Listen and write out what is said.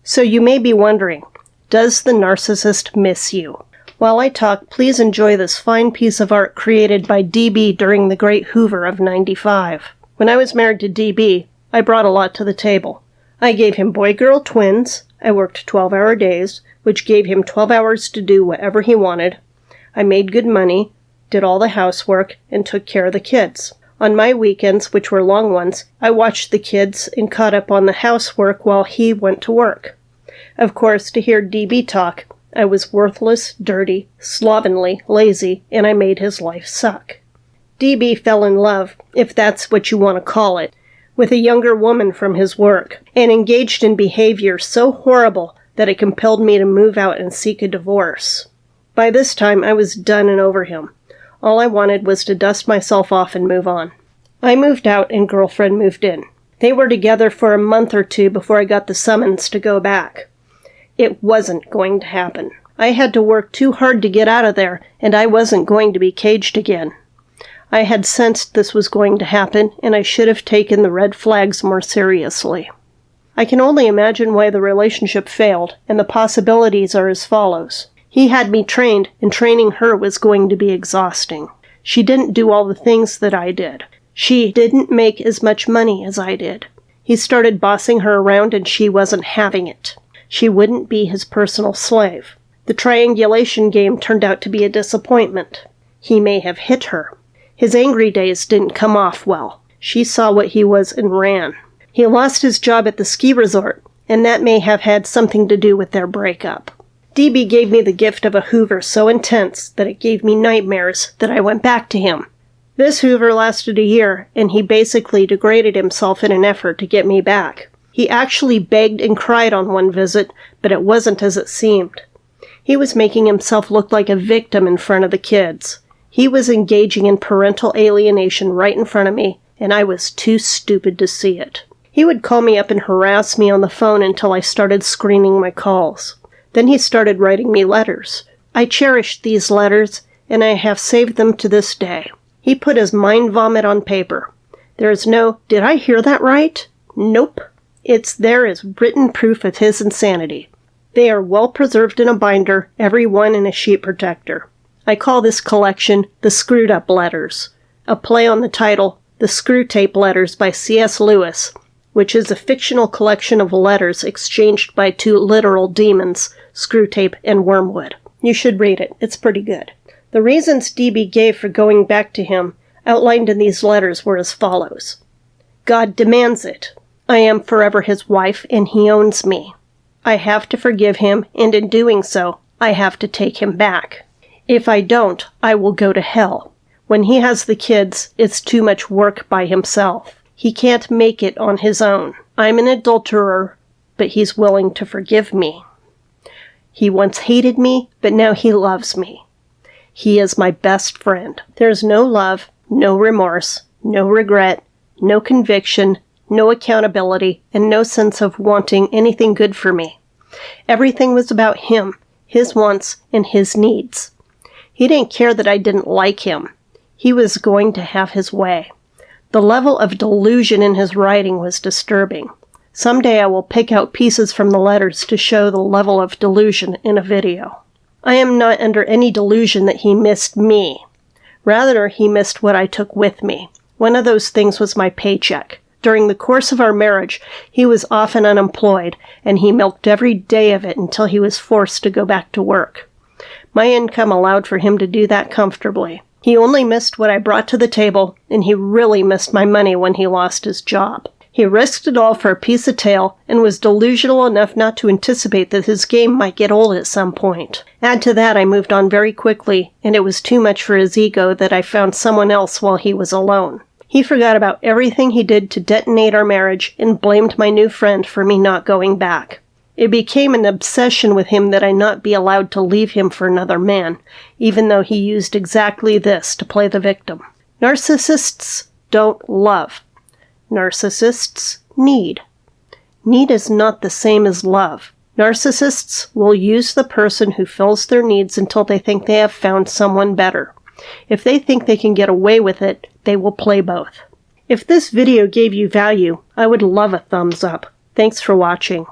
So you may be wondering, does the narcissist miss you? While I talk, please enjoy this fine piece of art created by DB during the Great Hoover of '95. When I was married to DB, I brought a lot to the table. I gave him boy-girl twins. I worked 12-hour days, which gave him 12 hours to do whatever he wanted. I made good money, did all the housework, and took care of the kids. On my weekends, which were long ones, I watched the kids and caught up on the housework while he went to work. Of course, to hear DB talk, I was worthless, dirty, slovenly, lazy, and I made his life suck. DB fell in love, if that's what you want to call it, with a younger woman from his work, and engaged in behavior so horrible that it compelled me to move out and seek a divorce. By this time, I was done and over him. All I wanted was to dust myself off and move on. I moved out and girlfriend moved in. They were together for a month or two before I got the summons to go back. It wasn't going to happen. I had to work too hard to get out of there, and I wasn't going to be caged again. I had sensed this was going to happen, and I should have taken the red flags more seriously. I can only imagine why the relationship failed, and the possibilities are as follows. He had me trained, and training her was going to be exhausting. She didn't do all the things that I did. She didn't make as much money as I did. He started bossing her around, and she wasn't having it. She wouldn't be his personal slave. The triangulation game turned out to be a disappointment. He may have hit her. His angry days didn't come off well. She saw what he was and ran. He lost his job at the ski resort, and that may have had something to do with their breakup. DB gave me the gift of a Hoover so intense that it gave me nightmares that I went back to him. This Hoover lasted a year, and he basically degraded himself in an effort to get me back. He actually begged and cried on one visit, but it wasn't as it seemed. He was making himself look like a victim in front of the kids. He was engaging in parental alienation right in front of me, and I was too stupid to see it. He would call me up and harass me on the phone until I started screening my calls. Then he started writing me letters. I cherished these letters, and I have saved them to this day. He put his mind vomit on paper. There is no, did I hear that right? Nope. It's there as written proof of his insanity. They are well preserved in a binder, every one in a sheet protector. I call this collection the Screwed Up Letters, a play on the title The Screw Tape Letters by C.S. Lewis, which is a fictional collection of letters exchanged by two literal demons, Screwtape and Wormwood. You should read it. It's pretty good. The reasons DB gave for going back to him, outlined in these letters, were as follows. God demands it. I am forever his wife, and he owns me. I have to forgive him, and in doing so, I have to take him back. If I don't, I will go to hell. When he has the kids, it's too much work by himself. He can't make it on his own. I'm an adulterer, but he's willing to forgive me. He once hated me, but now he loves me. He is my best friend. There's no love, no remorse, no regret, no conviction, no accountability, and no sense of wanting anything good for me. Everything was about him, his wants, and his needs. He didn't care that I didn't like him. He was going to have his way. The level of delusion in his writing was disturbing. Someday I will pick out pieces from the letters to show the level of delusion in a video. I am not under any delusion that he missed me. Rather, he missed what I took with me. One of those things was my paycheck. During the course of our marriage, he was often unemployed, and he milked every day of it until he was forced to go back to work. My income allowed for him to do that comfortably. He only missed what I brought to the table, and he really missed my money when he lost his job. He risked it all for a piece of tail, and was delusional enough not to anticipate that his game might get old at some point. Add to that, I moved on very quickly, and it was too much for his ego that I found someone else while he was alone. He forgot about everything he did to detonate our marriage and blamed my new friend for me not going back. It became an obsession with him that I not be allowed to leave him for another man, even though he used exactly this to play the victim. Narcissists don't love. Narcissists need. Need is not the same as love. Narcissists will use the person who fills their needs until they think they have found someone better. If they think they can get away with it, they will play both. If this video gave you value, I would love a thumbs up. Thanks for watching.